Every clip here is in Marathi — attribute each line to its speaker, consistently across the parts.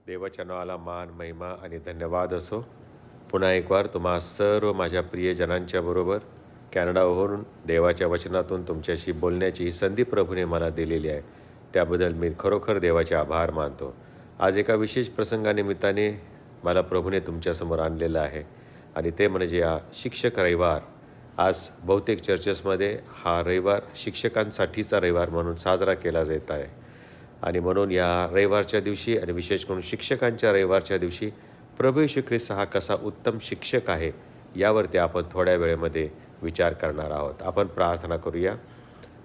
Speaker 1: देवाच्या नावाला मान, महिमा आणि धन्यवाद असो. पुन्हा एक वार तुम्हा सर्व माझ्या प्रियजनांच्या बरोबर कॅनडावरून देवाच्या वचनातून तुमच्याशी बोलण्याची ही संधी प्रभूने मला दिलेली आहे. त्याबद्दल मी खरोखर देवाचे आभार मानतो. आज एका विशेष प्रसंगानिमित्ताने मला प्रभूने तुमच्यासमोर आणलेलं आहे आणि ते म्हणजे हा शिक्षक रविवार. आज बहुतेक चर्चेसमध्ये हा रविवार शिक्षकांसाठीचा रविवार म्हणून साजरा केला जात आहे आणि म्हणून या रविवारच्या दिवशी आणि विशेष करून शिक्षकांच्या रविवारच्या दिवशी प्रभू येशू ख्रिस्त हा कसा उत्तम शिक्षक आहे यावरती आपण थोड्या वेळेमध्ये विचार करणार आहोत. आपण प्रार्थना करूया.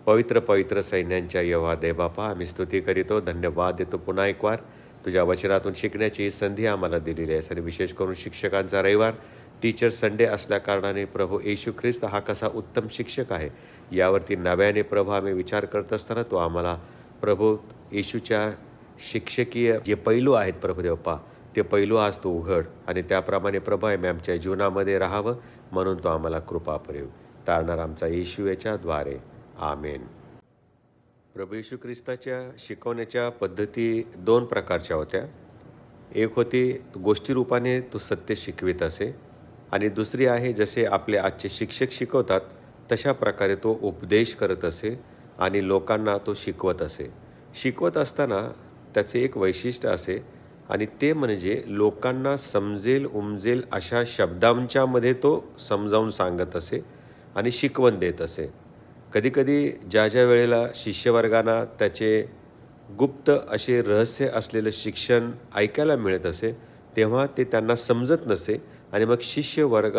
Speaker 1: पवित्र पवित्र सैन्यांच्या यहोवा देवबापा, आम्ही स्तुती करीतो, धन्यवाद देतो पुन्हा एक वार तुझ्या वचनातून शिकण्याची ही संधी आम्हाला दिलेली आहे. आणि विशेष करून शिक्षकांचा रविवार टीचर संडे असल्याकारणाने प्रभू येशू ख्रिस्त हा कसा उत्तम शिक्षक आहे यावरती नव्याने प्रभू आम्ही विचार करत असताना तो आम्हाला प्रभू येशूच्या शिक्षकीय जे पैलू आहेत प्रभू देवप्पा, ते पैलू आज तो उघड आणि त्याप्रमाणे प्रभू आम्ही आमच्या जीवनामध्ये राहावं म्हणून तो आम्हाला कृपा पुरेव. तारणार आमचा येशू याच्याद्वारे, आमेन. प्रभू येशू ख्रिस्ताच्या शिकवण्याच्या पद्धती दोन प्रकारच्या होत्या. एक होती गोष्टी रूपाने तो सत्य शिकवित असे आणि दुसरी आहे जसे आपले आजचे शिक्षक शिकवतात तशा प्रकारे तो उपदेश करत असे आणि लोकांना तो शिकवत असे. शिकवत असताना त्याचे एक वैशिष्ट्य असे आणि ते म्हणजे लोकांना समजेल उमजेल अशा शब्दांच्यामध्ये तो समजावून सांगत असे आणि शिकवण देत असे. कधीकधी ज्या ज्या वेळेला शिष्यवर्गांना त्याचे गुप्त असे रहस्य असलेलं शिक्षण ऐकायला मिळत असे तेव्हा ते त्यांना समजत नसे आणि मग शिष्यवर्ग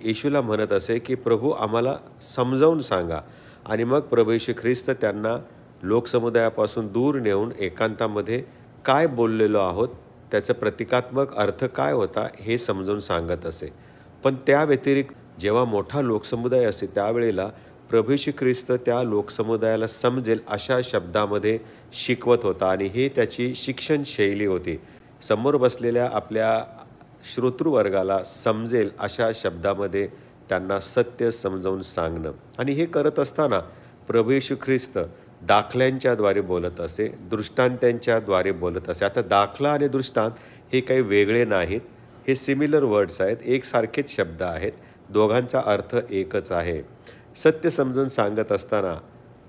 Speaker 1: येशूला म्हणत असे की प्रभू आम्हाला समजावून सांगा. आणि मग प्रभू येशू ख्रिस्त त्यांना लोकसमुदायापासून दूर नेऊन एकांतामध्ये काय बोललेलो आहोत त्याचा प्रतिकात्मक अर्थ काय होता हे समजावून सांगत असे. पण त्या व्यतिरिक्त जेव्हा मोठा लोकसमुदाय असे त्यावेळेला प्रभू येशू ख्रिस्त त्या लोकसमुदायाला समजेल अशा शब्दामध्ये शिकवत होता आणि हे त्याची शिक्षण शैली होती. समोर बसलेल्या आपल्या श्रोतृवर्गाला समजेल अशा शब्दामध्ये त्यांना सत्य समजावून सांगणं. आणि हे करत असताना प्रभू येशू ख्रिस्त दाखल्यांच्याद्वारे बोलत असे, दृष्टांत्यांच्याद्वारे बोलत असे. आता दाखला आणि दृष्टांत हे काही वेगळे नाहीत, हे सिमिलर वर्ड्स आहेत, एकसारखेच शब्द आहेत, दोघांचा अर्थ एकच आहे. सत्य समजून सांगत असताना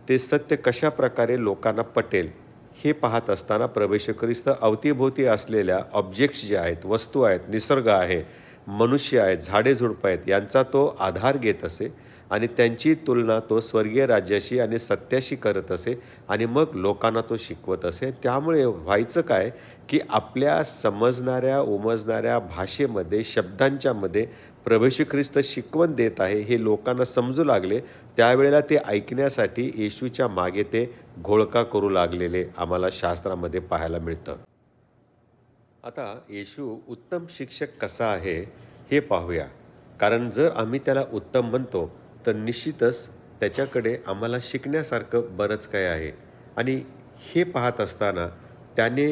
Speaker 1: ते सत्य कशा प्रकारे लोकांना पटेल हे पाहत असताना प्रभू येशू ख्रिस्त अवतीभोवती असलेल्या ऑब्जेक्ट्स जे आहेत, वस्तू आहेत, निसर्ग आहे, मनुष्य आहेत, झाडे झुडपं आहेत यांचा तो आधार घेत असे आणि त्यांची तुलना तो स्वर्गीय राज्याशी आणि सत्याशी करत असे आणि मग लोकांना तो शिकवत असे. त्यामुळे व्हायचं काय की आपल्या समजणाऱ्या उमजणाऱ्या भाषेमध्ये शब्दांच्यामध्ये प्रभू येशू ख्रिस्त शिकवण देत आहे हे लोकांना समजू लागले. त्यावेळेला ते ऐकण्यासाठी येशूच्या मागे ते घोळका करू लागलेले आम्हाला शास्त्रामध्ये पाहायला मिळतं. आता येशू उत्तम शिक्षक कसा आहे हे पाहूया. कारण जर आम्ही त्याला उत्तम म्हणतो तर निश्चितच त्याच्याकडे आम्हाला शिकण्यासारखं बरंच काय आहे. आणि हे पाहत असताना त्याने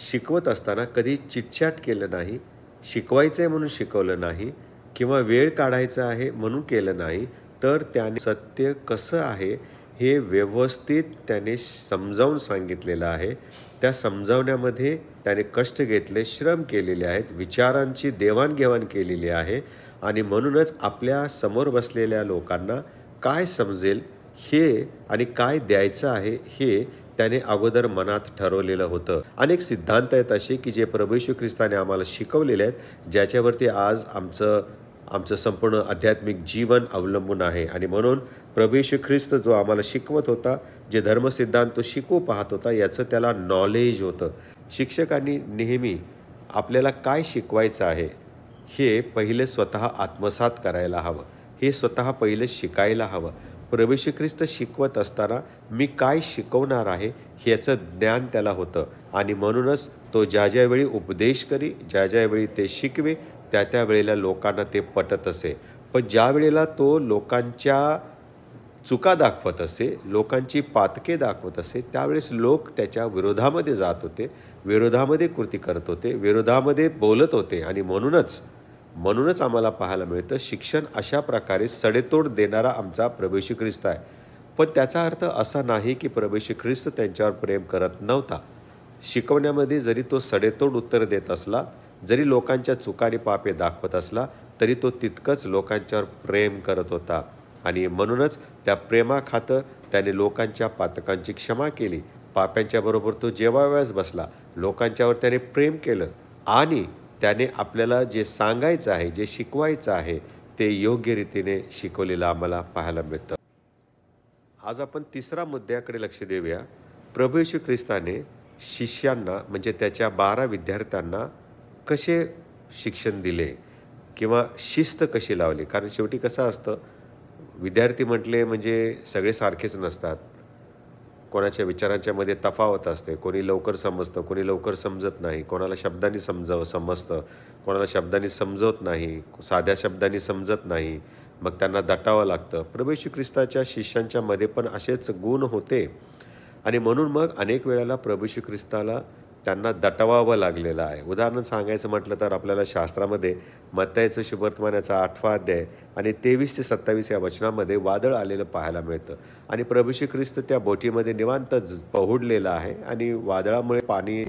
Speaker 1: शिकवत असताना कधी चिटचाट केलं नाही, शिकवायचं आहे म्हणून शिकवलं नाही किंवा वेळ काढायचा आहे म्हणून केलं नाही, तर त्याने सत्य कसं आहे हे व्यवस्थित त्याने समजावून सांगितलेलं आहे. त्या समजावण्यामध्ये त्याने कष्ट घेतले, श्रम केलेले आहेत, विचारांची देवाणघेवाण केलेली आहे आणि म्हणूनच आपल्या समोर बसलेल्या लोकांना काय समजेल हे आणि काय द्यायचं आहे हे त्याने अगोदर मनात ठरवलेलं होतं. अनेक सिद्धांत आहेत असे की जे प्रभू येशू ख्रिस्ताने आम्हाला शिकवलेले आहेत, ज्याच्यावरती आज आमचं संपूर्ण आध्यात्मिक जीवन अवलंबून आहे. आणि म्हणून प्रभू येशू ख्रिस्त जो आम्हाला शिकवत होता, जे धर्मसिद्धांत तो शिकवू पाहत होता, याचं त्याला नॉलेज होतं. शिक्षकांनी नेहमी आपल्याला काय शिकवायचं आहे हे पहिले स्वतः आत्मसात करायला हवं, हे स्वतः पहिले शिकायला हवं. प्रभू येशू ख्रिस्त शिकवत असताना मी काय शिकवणार आहे ह्याचं ज्ञान त्याला होतं आणि म्हणूनच तो ज्या ज्यावेळी उपदेश करी, ज्या ज्यावेळी ते शिकवे त्या त्या वेळेला लोकांना ते पटत असे. पण ज्या वेळेला तो लोकांच्या चुका दाखवत असे, लोकांची पातके दाखवत असे, त्यावेळेस लोक त्याच्या विरोधामध्ये जात होते, विरोधामध्ये कृती करत होते, विरोधामध्ये बोलत होते. आणि म्हणूनच आम्हाला पाहायला मिळतं शिक्षण अशा प्रकारे सडेतोड देणारा आमचा प्रभू येशू ख्रिस्त आहे. पण त्याचा अर्थ असा नाही की प्रभू येशू ख्रिस्त त्यांच्यावर प्रेम करत नव्हता. शिकवण्यामध्ये जरी तो सडेतोड उत्तर देत असला, जरी लोकांच्या चुका आणि पापे दाखवत असला, तरी तो तितकंच लोकांच्यावर प्रेम करत होता. आणि म्हणूनच त्या प्रेमाखातर त्याने लोकांच्या पातकांची क्षमा केली. पाप्यांच्या बरोबर तो जेवावयास बसला. लोकांच्यावर त्याने प्रेम केलं आणि त्याने आपल्याला जे सांगायचं आहे, जे शिकवायचं आहे, ते योग्य रीतीने शिकवलेलं आम्हाला पाहायला मिळतं. आज आपण तिसरा मुद्द्याकडे लक्ष देऊया. प्रभू येशू ख्रिस्ताने शिष्यांना म्हणजे त्याच्या 12 विद्यार्थ्यांना कसे शिक्षण दिले किंवा शिस्त कशी लावली. कारण शेवटी कसं असतं, विद्यार्थी म्हटले म्हणजे सगळे सारखेच नसतात. कोणाच्या विचारांच्या मध्ये तफावत असते. कोणी लवकर समजतं, कोणी लवकर समजत नाही. कोणाला शब्दांनी समजतं, कोणाला शब्दांनी समजवत नाही, साध्या शब्दांनी समजत नाही. मग त्यांना दटावं लागतं. प्रभू येशू ख्रिस्ताच्या शिष्यांच्या मध्ये पण असेच गुण होते आणि म्हणून मग अनेक वेळेला प्रभू येशू ख्रिस्ताला त्यांना दटवावं लागलेलं आहे. उदाहरण सांगायचं म्हटलं तर आपल्याला शास्त्रामध्ये मत्ताईचं शुभवर्तमानाचा 8वा अध्याय आणि 23 ते 27 या वचनामध्ये वादळ आलेलं पाहायला मिळतं. आणि प्रभू येशू ख्रिस्त त्या बोटीमध्ये निवांत पहुडलेला आहे आणि वादळामुळे पाणी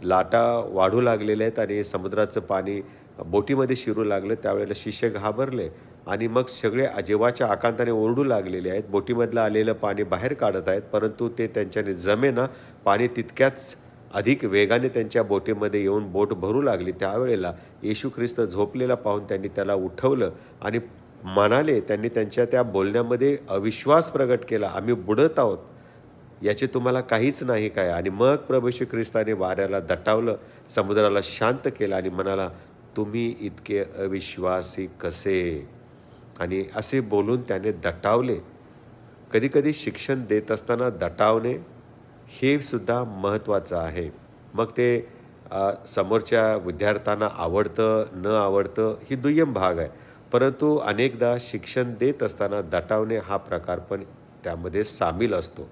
Speaker 1: लाटा वाढू लागलेल्या आहेत आणि समुद्राचं पाणी बोटीमध्ये शिरू लागलं. त्यावेळेला शिष्य घाबरले आणि मग सगळे जीवाच्या आकांताने ओरडू लागलेले आहेत. बोटीमधलं आलेलं पाणी बाहेर काढत आहेत, परंतु ते त्यांच्याने जमेना. पाणी तितक्याच अधिक वेगाने त्यांच्या बोटीमध्ये येऊन बोट भरू लागली. त्यावेळेला येशू ख्रिस्त झोपलेला पाहून त्यांनी त्याला उठवलं आणि म्हणाले, त्यांनी त्यांच्या त्या बोलण्यामध्ये अविश्वास प्रगट केला, आम्ही बुडत आहोत, याचे तुम्हाला काहीच नाही काय. आणि मग प्रभू येशू ख्रिस्ताने वाऱ्याला दटावलं, समुद्राला शांत केलं आणि म्हणाला, तुम्ही इतके अविश्वासी कसे. आणि असे बोलून त्याने दटावले. कधीकधी शिक्षण देत असताना दटावणे हे सुद्धा महत्त्वाचं आहे. मग ते समोरच्या विद्यार्थ्यांना आवडतं न आवडतं ही दुय्यम भाग आहे, परंतु अनेकदा शिक्षण देत असताना दटावणे हा प्रकार पण त्यामध्ये सामील असतो.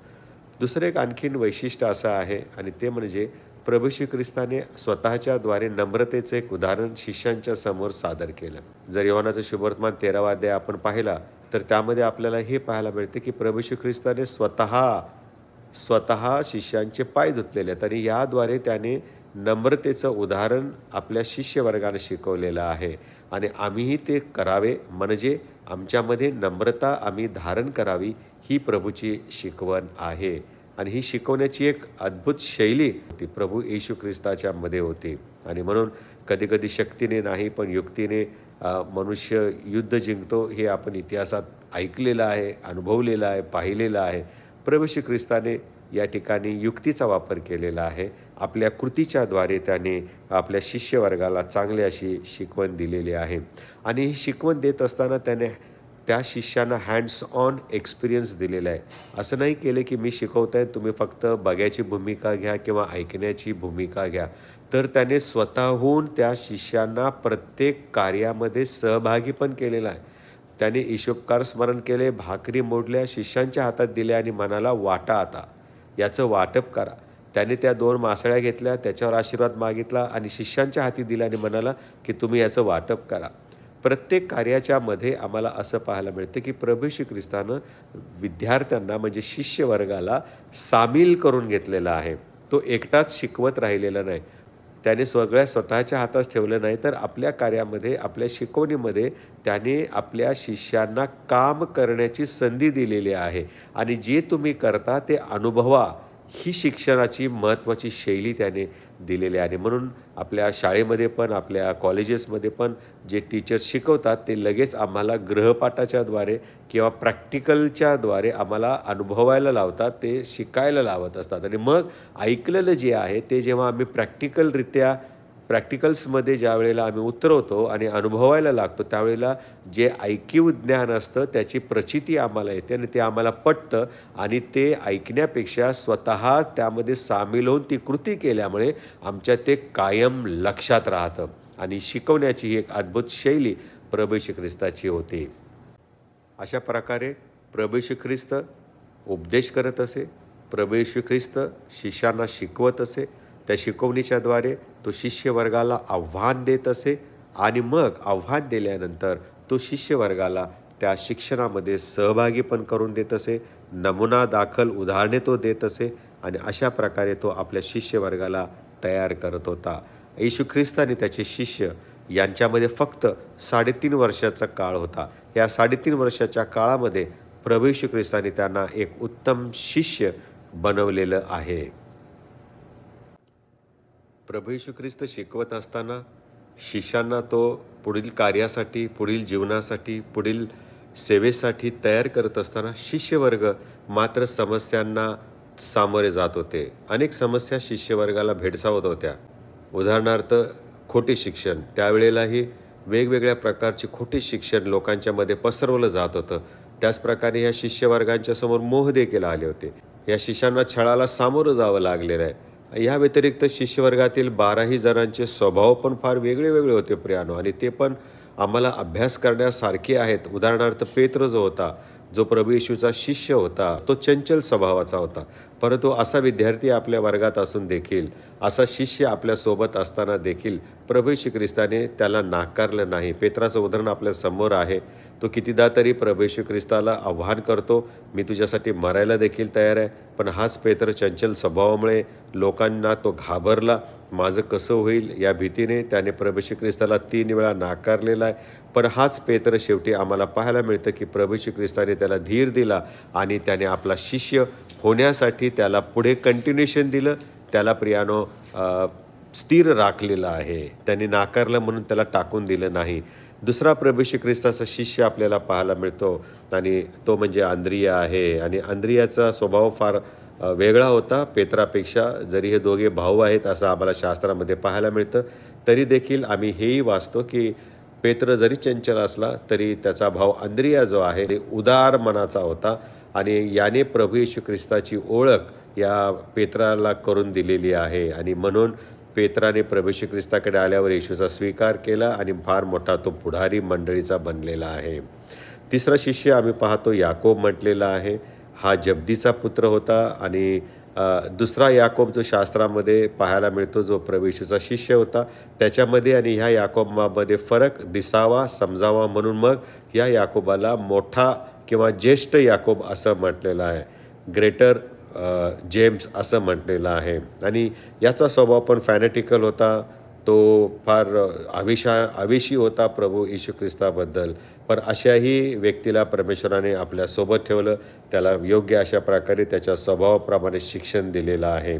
Speaker 1: दुसरं एक आणखीन वैशिष्ट्य असं आहे आणि ते म्हणजे प्रभू श्री ख्रिस्ताने स्वतःच्याद्वारे नम्रतेचं एक उदाहरण शिष्यांच्या समोर सादर केलं. जर योहानाचं शुभवर्तमान 13वा अध्याय आपण पाहिला तर त्यामध्ये आपल्याला हे पाहायला मिळते की प्रभू श्री ख्रिस्ताने स्वतः शिष्यांचे पाय धुतलेले आहेत आणि याद्वारे त्याने नम्रतेचं उदाहरण आपल्या शिष्यवर्गाने शिकवलेलं आहे. आणि आम्हीही ते करावे, म्हणजे आमच्यामध्ये नम्रता आम्ही धारण करावी, ही प्रभूची शिकवण आहे. आणि ही शिकवण्याची एक अद्भुत शैली ती प्रभू येशू ख्रिस्ताच्या मध्ये होती. आणि म्हणून कधीकधी शक्तीने नाही पण युक्तीने मनुष्य युद्ध जिंकतो, हे आपण इतिहासात ऐकलेलं आहे, अनुभवलेलं आहे, पाहिलेलं आहे. प्रभू श्री ख्रिस्ताने या ठिकाणी युक्तीचा वापर केलेला आहे. आपल्या कृतीच्याद्वारे त्याने आपल्या शिष्यवर्गाला चांगली अशी शिकवण दिलेली आहे. आणि ही शिकवण देत असताना त्याने त्या शिष्यांना हँड्स ऑन एक्सपिरियन्स दिलेला आहे. असं नाही केलं की मी शिकवत आहे, तुम्ही फक्त बघायची भूमिका घ्या किंवा ऐकण्याची भूमिका घ्या. तर त्याने स्वतःहून त्या शिष्यांना प्रत्येक कार्यामध्ये सहभागी पण केलेला आहे. त्याने ईशोपकार स्मरण केले, भाकरी मोडल्या, शिष्यांच्या हातात दिल्या आणि म्हणाला, वाटा आता, याचं वाटप करा. त्याने त्या 2 मासळ्या घेतल्या, त्याच्यावर आशीर्वाद मागितला आणि शिष्यांच्या हाती दिला आणि म्हणाला की तुम्ही याचं वाटप करा. प्रत्येक कार्याच्या मध्ये आम्हाला असं पाहायला मिळतं की प्रभू श्री ख्रिस्तानं विद्यार्थ्यांना म्हणजे शिष्यवर्गाला सामील करून घेतलेला आहे. तो एकटाच शिकवत राहिलेला नाही, त्याने स्वतःच्या हातात ठेवलं नाही, तर आपल्या कार्यामध्ये, आपल्या शिकवणीमध्ये त्याने आपल्या शिष्यांना काम करण्याची संधी दिलेली आहे. आणि जे तुम्ही करता ते अनुभवा, ही शिक्षणाची महत्त्वाची शैली त्याने दिलेली आहे. आणि म्हणून आपल्या शाळेमध्ये पण, आपल्या कॉलेजेसमध्ये पण जे टीचर्स शिकवतात ते लगेच आम्हाला गृहपाठाच्याद्वारे किंवा प्रॅक्टिकलच्याद्वारे आम्हाला अनुभवायला लावतात, ते शिकायला लावत असतात. आणि मग ऐकलेलं जे आहे ते जेव्हा आम्ही प्रॅक्टिकल्समध्ये ज्या वेळेला आम्ही उतरवतो आणि अनुभवायला लागतो, त्यावेळेला जे ऐकीव ज्ञान असतं त्याची प्रचिती आम्हाला येते आणि ते आम्हाला पटतं. आणि ते ऐकण्यापेक्षा स्वतः त्यामध्ये सामील होऊन ती कृती केल्यामुळे आमच्या ते कायम लक्षात राहतं. आणि शिकवण्याची ही एक अद्भुत शैली प्रभू येशू ख्रिस्ताची होती. अशा प्रकारे प्रभू येशू ख्रिस्त उपदेश करत असे, प्रभू येशू ख्रिस्त शिष्यांना शिकवत असे. त्या शिकवणीच्याद्वारे तो शिष्यवर्गाला आव्हान देत असे आणि मग आव्हान दिल्यानंतर तो शिष्यवर्गाला त्या शिक्षणामध्ये सहभागी पण करून देत असे. नमुना दाखल उदाहरणे तो देत असे आणि अशा प्रकारे तो आपल्या शिष्यवर्गाला तयार करत होता. येशू ख्रिस्त आणि त्याचे शिष्य यांच्यामध्ये फक्त 3.5 वर्षाचा काळ होता. या 3.5 वर्षाच्या काळामध्ये प्रभू येशू ख्रिस्ताने त्यांना एक उत्तम शिष्य बनवलेलं आहे. प्रभू येशू ख्रिस्त शिकवत असताना शिष्यांना तो पुढील कार्यासाठी, पुढील जीवनासाठी, पुढील सेवेसाठी तयार करत असताना शिष्यवर्ग मात्र समस्यांना सामोरे जात होते. अनेक समस्या शिष्यवर्गाला भेडसावत होत्या. उदाहरणार्थ खोटे शिक्षण. त्यावेळेलाही वेगवेगळ्या प्रकारचे खोटे शिक्षण लोकांच्यामध्ये पसरवलं जात होतं. त्याचप्रकारे ह्या शिष्यवर्गांच्या समोर मोह देखील आले होते. या शिष्यांना छळाला सामोरं जावं लागलेलं आहे. या व्यतिरिक्त शिष्यवर्गातील 12ही जणांचे स्वभाव पण फार वेगळे वेगळे होते प्रियानो, आणि ते पण आम्हाला अभ्यास करण्यासारखे आहेत. उदाहरणार्थ पेत्र जो होता, जो प्रभू येशूचा शिष्य होता, तो चंचल स्वभावाचा होता. परंतु असा विद्यार्थी आपल्या वर्गात असून देखील, असा शिष्य आपल्यासोबत असताना देखील प्रभू येशू ख्रिस्ताने त्याला नाकारलं नाही. पेत्राचं उदाहरण आपल्या समोर आहे. तो कितीदा तरी प्रभू येशू ख्रिस्ताला आव्हान करतो, मी तुझ्यासाठी मरायला देखील तयार आहे. पण हाच पेत्र चंचल स्वभावामुळे लोकांना तो घाबरला. माझं कसं होईल या भीतीने त्याने प्रभू येशू ख्रिस्ताला 3 वेळा नाकारलेला आहे. पण हाच पेत्र शेवटी आम्हाला पाहायला मिळतं की प्रभू येशू ख्रिस्ताने त्याला धीर दिला आणि त्याने आपला शिष्य होण्यासाठी त्याला पुढे कंटिन्युएशन दिलं. त्याला प्रियानो स्थिर राखलेलं आहे. त्यांनी नाकारलं म्हणून त्याला टाकून दिलं नाही. दुसरा प्रभू येशू ख्रिस्ताचा शिष्य आपल्याला पाहायला मिळतो आणि तो म्हणजे अंद्रिया आहे. आणि अंद्रियाचा स्वभाव फार वेगळा होता पेत्रापेक्षा. जरी हे दोघे भाऊ आहेत असं आम्हाला शास्त्रामध्ये पाहायला मिळतं, तरी देखील आम्ही हेही वाचतो की पेत्र जरी चंचल असला तरी त्याचा भाऊ अंद्रिया जो आहे ते उदार मनाचा होता. आणि याने प्रभू येशू ख्रिस्ताची ओळख या पेत्राला करून दिलेली आहे. आणि म्हणून पेत्राने प्रभू येशू ख्रिस्ताकडे आल्यावर येशूचा स्वीकार केला आणि फार मोठा तो पुढारी मंडळीचा बनलेला आहे. तिसरा शिष्य आम्ही पाहतो याकोब म्हटलेला आहे. हा जब्दीचा पुत्र होता. आणि दुसरा याकोब जो शास्त्रामध्ये पाहायला मिळतो, जो प्रभू येशूचा शिष्य होता, त्याच्यामध्ये आणि ह्या याकोबामध्ये फरक दिसावा, समजावा म्हणून मग ह्या याकोबाला मोठा किंवा ज्येष्ठ याकोब असं म्हटलेलं आहे. ग्रेटर जेम्स असं म्हटलेलं आहे. आणि याचा स्वभाव पण फॅनेटिकल होता. तो फार आवेशी होता प्रभू येशू ख्रिस्ताबद्दल. पण अशाही व्यक्तीला परमेश्वराने आपल्यासोबत ठेवलं. त्याला योग्य अशा प्रकारे त्याच्या स्वभावाप्रमाणे शिक्षण दिलेलं आहे.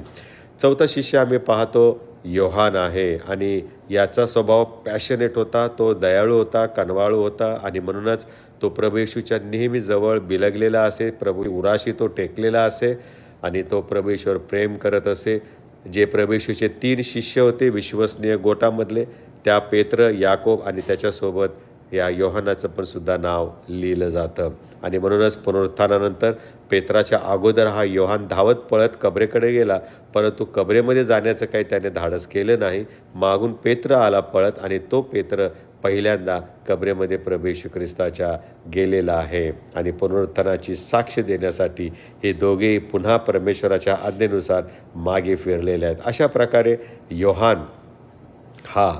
Speaker 1: चौथा शिष्य आम्ही पाहतो योहान आहे. आणि याचा स्वभाव पॅशनेट होता. तो दयाळू होता, कनवाळू होता. आणि म्हणूनच तो प्रभू येशूच्या नेहमी जवळ बिलगलेला असे. प्रभू उराशी तो टेकलेला असे आणि तो प्रभू येशूवर प्रेम करत असे. जे प्रभू येशूचे 3 शिष्य होते विश्वसनीय गोटामधले, त्या पेत्र, याकोब आणि त्याच्यासोबत या योहानाचं पण सुद्धा नाव लिहिलं जातं. आणि म्हणूनच पुनरुत्थानानंतर पेत्राच्या अगोदर हा योहान धावत पळत कबरेकडे गेला, परंतु कबरेमध्ये जाण्याचं काही त्याने धाडस केलं नाही. मागून पेत्र आला पळत आणि तो पेत्र पहिल्यांदा कबरेमध्ये प्रभू येशू ख्रिस्ताच्या गेलेला आहे. आणि पुनरुत्थानाची साक्ष देण्यासाठी हे दोघेही पुन्हा परमेश्वराच्या आज्ञेनुसार मागे फिरलेले आहेत. अशा प्रकारे योहान हा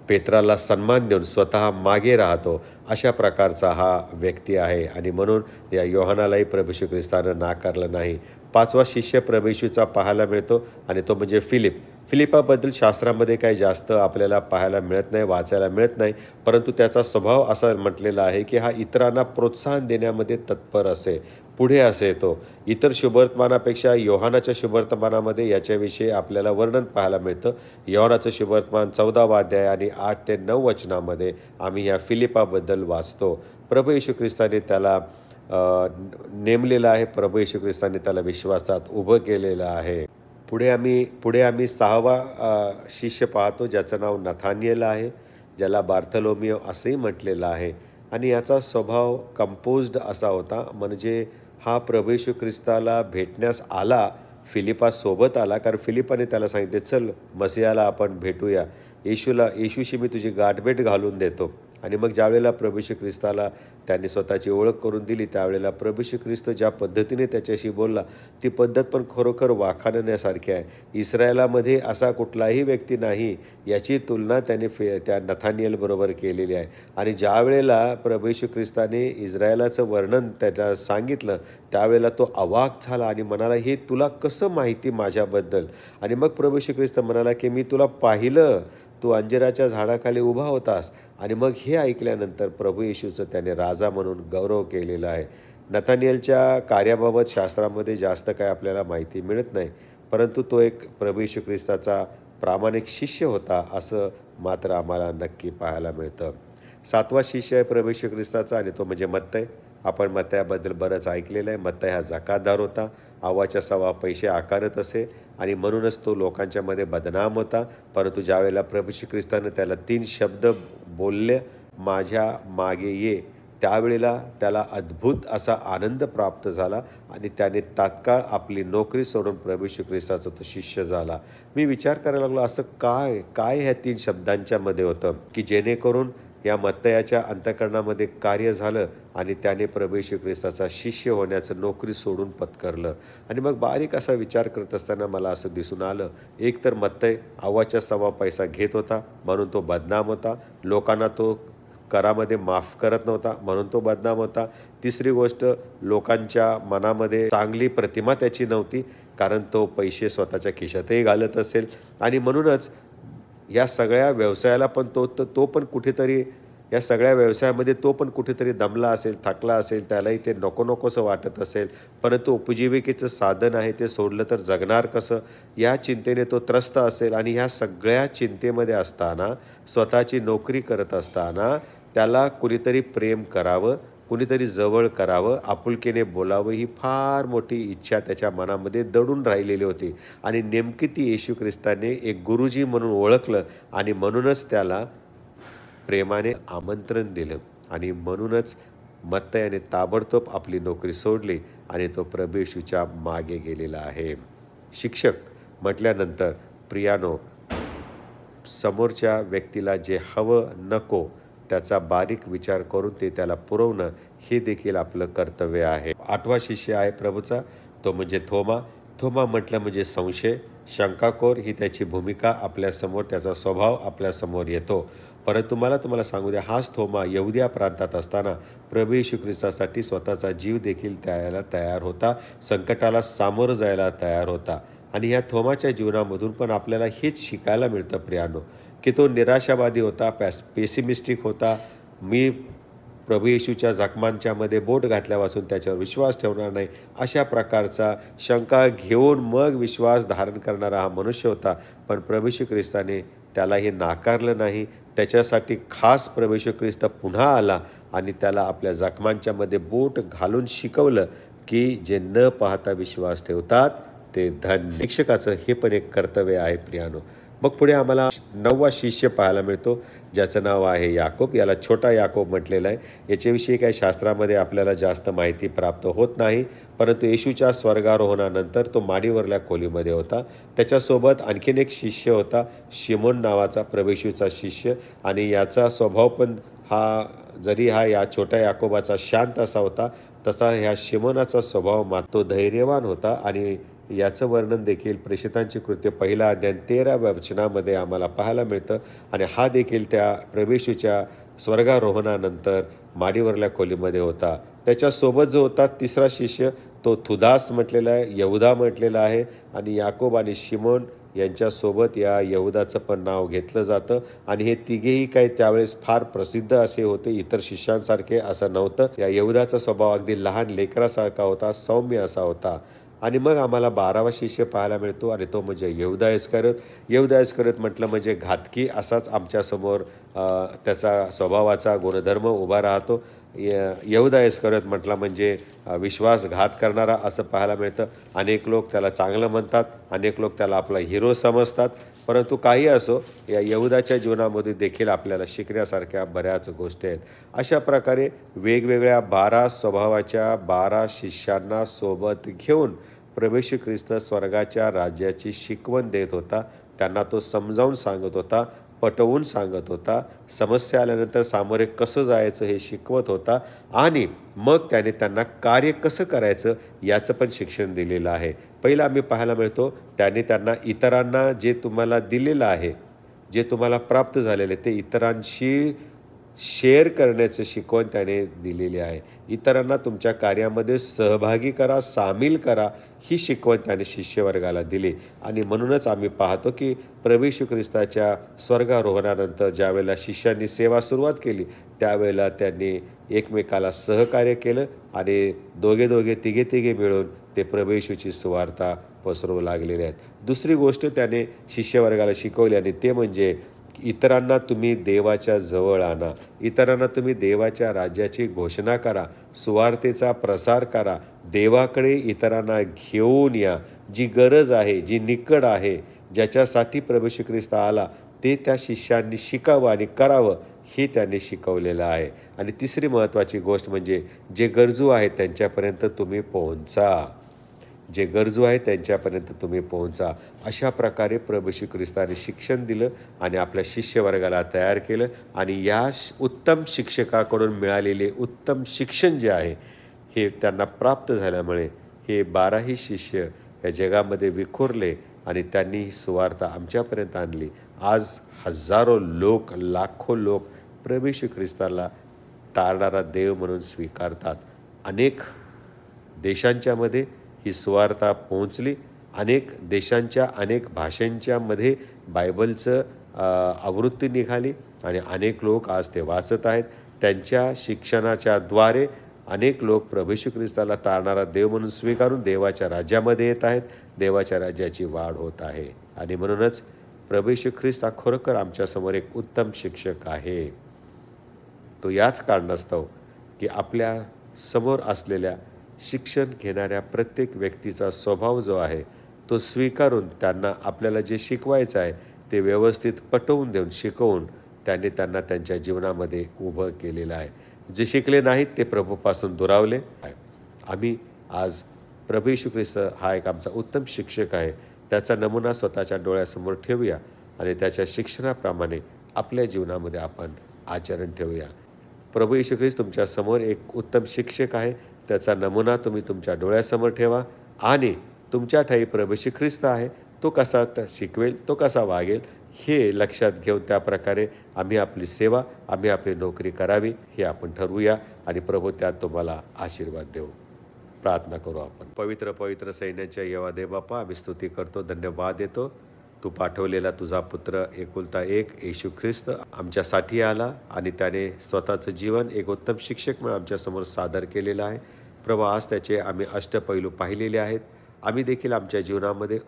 Speaker 1: पेत्राला सन्मान देऊन स्वतः मागे राहतो, अशा प्रकारचा हा व्यक्ती आहे. आणि म्हणून या योहानालाही प्रभू येशू ख्रिस्तानं नाकारलं नाही. 5वा शिष्य प्रभू येशूचा पाहायला मिळतो आणि तो म्हणजे फिलिप. फिलिपाबद्दल शास्त्रामध्ये काही जास्त आपल्याला पाहायला मिळत नाही, वाचायला मिळत नाही. परंतु त्याचा स्वभाव असा म्हटलेला आहे की हा इतरांना प्रोत्साहन देण्यामध्ये तत्पर असे, पुढे असे. तो इतर शुभवर्तमानापेक्षा योहानाच्या शुभवर्तमानामध्ये याच्याविषयी आपल्याला वर्णन पाहायला मिळतं. योहानाचं शुभवर्तमान 14वा अध्याय आणि 8 ते 9 वचनामध्ये आम्ही या फिलिपाबद्दल वाचतो. प्रभू येशू ख्रिस्ताने त्याला नेमलेलं आहे. प्रभू येशू ख्रिस्ताने त्याला विश्वासात उभं केलेलं आहे. पुढे आम्ही 6वा शिष्य पाहतो, ज्याचं नाव नथानिएल आहे, ज्याला बार्थलोमियो असंही म्हटलेलं आहे. आणि याचा स्वभाव कंपोज्ड असा होता. म्हणजे हा प्रभू येशू ख्रिस्ताला भेटण्यास आला, फिलिपासोबत आला, कारण फिलिपाने त्याला सांगितले, चल मसियाला आपण भेटूया, येशूशी मी तुझी गाठभेट घालून देतो. आणि मग ज्यावेळेला प्रभू येशू ख्रिस्ताला त्यांनी स्वतःची ओळख करून दिली, त्यावेळेला प्रभू येशू ख्रिस्त ज्या पद्धतीने त्याच्याशी बोलला, ती पद्धत पण खरोखर वाखाणण्यासारखी आहे. इस्रायलामध्ये असा कुठलाही व्यक्ती नाही, याची तुलना त्याने त्या नथानिएलबरोबर केलेली आहे. आणि ज्यावेळेला प्रभू येशू ख्रिस्ताने इस्रायलाचं वर्णन त्याला सांगितलं, त्यावेळेला तो अवाक झाला आणि म्हणाला, हे तुला कसं माहिती माझ्याबद्दल? आणि मग प्रभू येशू ख्रिस्त म्हणाला, की मी तुला पाहिलं, तू अंजिराच्या झाडाखाली उभा होतास. आणि मग हे ऐकल्यानंतर प्रभू येशूचं त्याने राजा म्हणून गौरव केलेला आहे. नथानिएलच्या कार्याबाबत शास्त्रामध्ये जास्त काय आपल्याला माहिती मिळत नाही, परंतु तो एक प्रभू येशू ख्रिस्ताचा प्रामाणिक शिष्य होता, असं मात्र आम्हाला नक्की पाहायला मिळतं. 7वा शिष्य आहे प्रभू येशू ख्रिस्ताचा आणि तो म्हणजे मत्तय. आपण मत्तयाबद्दल बरंच ऐकलेलं आहे. मत्तय हा जकातदार होता, अव्वाच्या सव्वा पैसे आकारत असे आणि म्हणूनच तो लोकांच्यामध्ये बदनाम होता. परंतु ज्यावेळेला प्रभू येशू ख्रिस्तानं त्याला 3 शब्द बोलले, माझ्या मागे ये, त्यावेळेला त्याला अद्भुत असा आनंद प्राप्त झाला आणि त्याने तात्काळ आपली नोकरी सोडून प्रभू येशू ख्रिस्ताचा तो शिष्य झाला. मी विचार करायला लागलो, असं काय काय ह्या 3 शब्दांच्यामध्ये होतं, की जेणेकरून या मत्तयाच्या अंतःकरणामध्ये कार्य झालं आणि त्याने प्रभू येशू ख्रिस्ताचा शिष्य होण्याचं नोकरी सोडून पत्करलं. आणि मग बारीक असा विचार करत असताना मला असं दिसून आलं, एक तर मत्तय अव्वाच्या सव्वा पैसा घेत होता म्हणून तो बदनाम होता, लोकांना तो करामध्ये माफ करत नव्हता म्हणून तो बदनाम होता. तिसरी गोष्ट, लोकांच्या मनामध्ये चांगली प्रतिमा त्याची नव्हती, कारण तो पैसे स्वतःच्या खिशातही घालत असेल आणि म्हणूनच या सगळ्या व्यवसायाला पण तो पण कुठेतरी या सगळ्या व्यवसायामध्ये तो पण कुठेतरी दमला असेल, थकला असेल, त्यालाही ते नको नकोसं वाटत असेल. परंतु उपजीविकेचं साधन आहे ते सोडलं तर जगणार कसं, या चिंतेने तो त्रस्त असेल. आणि ह्या सगळ्या चिंतेमध्ये असताना, स्वतःची नोकरी करत असताना त्याला कुणीतरी प्रेम करावं, कुणीतरी जवळ करावं, आपुलकीने बोलावं, ही फार मोठी इच्छा त्याच्या मनामध्ये दडून राहिलेली होती. आणि नेमकी ती येशू ख्रिस्ताने एक गुरुजी म्हणून ओळखलं आणि म्हणूनच त्याला प्रेमाने आमंत्रण दिलं. आणि म्हणूनच मत्तयाने ताबडतोब आपली नोकरी सोडली आणि तो प्रभू येशूच्या मागे गेलेला आहे. शिक्षक म्हटल्यानंतर प्रियानो, समोरच्या व्यक्तीला जे हवं नको त्याचा बारीक विचार करून ते त्याला पुरवणं, हे देखील आपलं कर्तव्य आहे. 8वा शिष्य आहे प्रभूचा, तो म्हणजे थोमा. थोमा म्हटलं म्हणजे संशय, शंकाकोर ही त्याची भूमिका आपल्यासमोर, त्याचा स्वभाव आपल्यासमोर येतो. परंतु तुम्हाला सांगू द्या, हाच थोमा यहुदिया प्रांतात असताना प्रभू येशू ख्रिस्तासाठी स्वतःचा जीव देखील द्यायला तयार होता, संकटाला सामोरं जायला तयार होता. आणि ह्या थोमाच्या जीवनामधून पण आपल्याला हेच शिकायला मिळतं प्रियानो, की तो निराशावादी होता, पेसिमिस्टिक होता. मी प्रभू येशूच्या जखमांच्यामध्ये बोट घातल्यापासून त्याच्यावर विश्वास ठेवणार नाही, अशा प्रकारचा शंका घेऊन मग विश्वास धारण करणारा हा मनुष्य होता. पण प्रभू येशू ख्रिस्ताने त्याला हे नाकारलं नाही. त्याच्यासाठी खास प्रभू येशू ख्रिस्त पुन्हा आला आणि त्याला आपल्या जखमांच्यामध्ये बोट घालून शिकवलं, की जे न पाहता विश्वास ठेवतात ते धन्य. शिक्षकाचं हे पण एक कर्तव्य आहे प्रियानो. मग पुढे आम्हाला 9वा शिष्य पाहायला मिळतो, ज्याचं नाव आहे याकोब. याला छोटा याकोब म्हटलेलं आहे. याच्याविषयी काही शास्त्रामध्ये आपल्याला जास्त माहिती प्राप्त होत नाही, परंतु येशूच्या स्वर्गारोहणानंतर तो माडीवरल्या खोलीमध्ये होता. त्याच्यासोबत आणखीन एक शिष्य होता, शिमोन नावाचा, प्रभू येशूचा शिष्य. आणि याचा स्वभाव पण जरी या छोट्या याकोबाचा शांत असा होता, तसा ह्या शिमोनाचा स्वभाव तो धैर्यवान होता. आणि याचं वर्णन देखील प्रेषितांची कृत्य 1 अध्याय 13व्या वचनामध्ये आम्हाला पाहायला मिळतं. आणि हा देखील त्या प्रभू येशूच्या स्वर्गारोहणानंतर माडीवरल्या खोलीमध्ये होता. त्याच्यासोबत जो होता 3रा शिष्य, तो थुदास म्हटलेला आहे, यहुदा म्हटलेला आहे. आणि याकोब आणि शिमोन यांच्यासोबत या यहुदाचं पण नाव घेतलं जातं. आणि हे तिघेही काही त्यावेळेस फार प्रसिद्ध असे होते, इतर शिष्यांसारखे असं नव्हतं. या यहुदाचा स्वभाव अगदी लहान लेकरासारखा होता, सौम्य असा होता. आणि मग आम्हाला 12वा शिष्य पाहायला मिळतो आणि तो म्हणजे यहुदा इस्करियोत. यहुदा इस्करियोत म्हटलं म्हणजे घातकी असाच आमच्यासमोर त्याचा स्वभावाचा गुणधर्म उभा राहतो. यहुदा इस्करियोत म्हटला म्हणजे विश्वासघात करणारा असं पाहायला मिळतं. अनेक लोक त्याला चांगलं म्हणतात, अनेक लोक त्याला आपला हिरो समजतात. परंतु काही असो, या यहुदाच्या जीवनामध्ये देखील आपल्याला शिकण्यासारख्या बऱ्याच गोष्टी आहेत. अशा प्रकारे वेगवेगळ्या 12 स्वभावाच्या 12 शिष्यांना सोबत घेऊन प्रभू येशू ख्रिस्त स्वर्गाच्या राज्याची शिकवण देत होता. त्यांना तो समजावून सांगत होता. पटवून सांगत होता. समस्या आल्यानंतर सामोरे कसं जायचं हे शिकवत होता आणि मग त्याने त्यांना कार्य कसं करायचं याचं पण शिक्षण दिलेलं आहे. पहिलं आम्ही पाहायला मिळतो त्याने त्यांना इतरांना जे तुम्हाला दिलेलं आहे, जे तुम्हाला प्राप्त झालेलं आहे ते इतरांशी शेअर करण्याचं शिकवण त्याने दिलेली आहे. इतरांना तुमच्या कार्यामध्ये सहभागी करा, सामील करा, ही शिकवण त्याने शिष्यवर्गाला दिली. आणि म्हणूनच आम्ही पाहतो की प्रभू येशू ख्रिस्ताच्या स्वर्गारोहणानंतर ज्यावेळेला शिष्यांनी सेवा सुरुवात केली त्यावेळेला त्यांनी एकमेकाला सहकार्य केलं आणि दोघे तिघे मिळून ते प्रभू येशूची सुवार्ता पसरवू लागलेले आहेत. दुसरी गोष्ट त्याने शिष्यवर्गाला शिकवली आणि ते म्हणजे इतरांना तुम्ही देवाच्या जवळ आणा, इतरांना तुम्ही देवाच्या राज्याची घोषणा करा, सुवार्तेचा प्रसार करा, देवाकडे इतरांना घेऊन या. जी गरज आहे, जी निकड आहे, ज्याच्यासाठी प्रभू श्री ख्रिस्त आला ते त्या शिष्यांनी शिकावं आणि करावं हे त्यांनी शिकवलेलं आहे. आणि तिसरी महत्त्वाची गोष्ट म्हणजे जे गरजू आहेत त्यांच्यापर्यंत तुम्ही पोहोचा, जे गरजू आहेत त्यांच्यापर्यंत तुम्ही पोहोचा. अशा प्रकारे प्रभू श्री ख्रिस्ताने शिक्षण दिलं आणि आपल्या शिष्यवर्गाला तयार केलं. आणि या उत्तम शिक्षकाकडून मिळालेले उत्तम शिक्षण जे आहे हे त्यांना प्राप्त झाल्यामुळे हे 12ही शिष्य या जगामध्ये विखुरले आणि त्यांनी ही सुवार्ता आमच्यापर्यंत आणली. आज हजारो लोक, लाखो लोक प्रभू श्री ख्रिस्ताला तारणारा देव म्हणून स्वीकारतात. अनेक देशांच्यामध्ये ही सुवार्ता पोहोचली. अनेक देशांच्या, अनेक भाषांच्यामध्ये बायबलचं आवृत्ती निघाली आणि अनेक लोक आज ते वाचत आहेत. त्यांच्या शिक्षणाच्या द्वारे अनेक लोक प्रभू येशू ख्रिस्ताला तारणारा देव म्हणून स्वीकारून देवाच्या राज्यामध्ये येत आहेत. देवाच्या राज्याची वाढ होत आहे. आणि म्हणूनच प्रभू येशू ख्रिस्त हा खरोखर आमच्यासमोर एक उत्तम शिक्षक आहे. तो याच कारणास्तव की आपल्या समोर असलेल्या शिक्षण घेणाऱ्या प्रत्येक व्यक्तीचा स्वभाव जो आहे तो स्वीकारून त्यांना आपल्याला जे शिकवायचं आहे ते व्यवस्थित पटवून देऊन शिकवून त्यांना त्यांच्या जीवनामध्ये उभं केलेलं आहे. जे शिकले नाहीत ते प्रभूपासून दुरावले. आम्ही आज प्रभू येशू ख्रिस्त हा एक आमचा उत्तम शिक्षक आहे त्याचा नमुना स्वतःच्या डोळ्यासमोर ठेवूया आणि त्याच्या शिक्षणाप्रमाणे आपल्या जीवनामध्ये आपण आचरण ठेवूया. प्रभू येशू ख्रिस्त तुमच्यासमोर एक उत्तम शिक्षक आहे, त्याचा नमुना तुम्ही तुमच्या डोळ्यासमोर ठेवा आणि तुमच्या ठाई प्रभू येशू ख्रिस्त आहे, तो कसा शिकवेल, तो कसा वागेल हे लक्षात घेऊन त्या प्रकारे आम्ही आपली सेवा, आम्ही आपली नोकरी करावी हे आपण ठरवूया आणि प्रभू त्यात तुम्हाला आशीर्वाद देऊ. प्रार्थना करू आपण. पवित्र सैन्याच्या येवा दे बापा, आम्ही स्तुती करतो, धन्यवाद देतो. तू पाठवलेला तुझा पुत्र एकुलता एक येशू ख्रिस्त आमच्यासाठी आला आणि त्याने स्वतःचं जीवन एक उत्तम शिक्षक म्हणून आमच्यासमोर सादर केलेलं आहे. प्रभू आज त्याचे आम्ही अष्टपैलू पाहिलेले आहेत. आम्ही देखील आमच्या जीवनामध्ये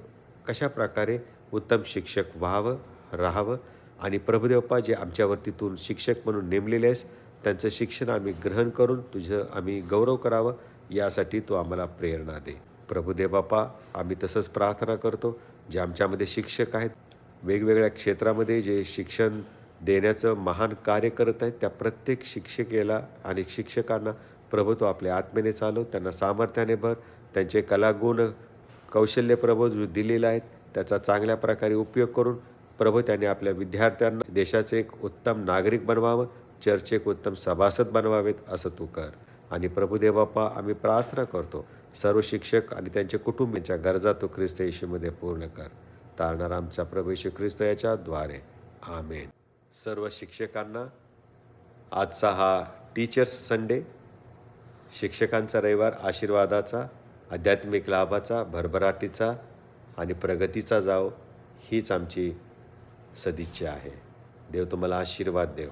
Speaker 1: कशा प्रकारे उत्तम शिक्षक व्हावं, राहावं आणि प्रभुदेवपा जे आमच्यावरती तू शिक्षक म्हणून नेमलेले आहेस त्यांचं शिक्षण आम्ही ग्रहण करून तुझं आम्ही गौरव करावं यासाठी तू आम्हाला प्रेरणा दे. प्रभुदेव बापा, आम्ही तसंच प्रार्थना करतो जे आमच्यामध्ये शिक्षक आहेत, वेगवेगळ्या क्षेत्रामध्ये जे शिक्षण देण्याचं महान कार्य करत आहेत त्या प्रत्येक शिक्षकेला आणि शिक्षकांना प्रभू तो आपल्या आत्मेने चालव, त्यांना सामर्थ्याने भर, त्यांचे कलागुण कौशल्य प्रभू जो दिलेलं आहेत त्याचा चांगल्या प्रकारे उपयोग करून प्रभू त्याने आपल्या विद्यार्थ्यांना देशाचे एक उत्तम नागरिक बनवावं, चर्चेत एक उत्तम सभासद बनवावेत असं तू कर. आणि प्रभुदेव बाप्पा, आम्ही प्रार्थना करतो सर्व शिक्षक आणि त्यांचे कुटुंब यांच्या गरजा तू ख्रिस्त येशूमध्ये पूर्ण कर. तारणारा आमचा प्रभू येशू ख्रिस्त याच्याद्वारे आमेन. सर्व शिक्षकांना आजचा हा टीचर्स संडे, शिक्षकांचा रविवार आशीर्वादाचा, आध्यात्मिक लाभाचा, भरभराटीचा आणि प्रगतीचा जाओ हीच आमची सदिच्छा आहे. देव तुम्हाला आशीर्वाद देव.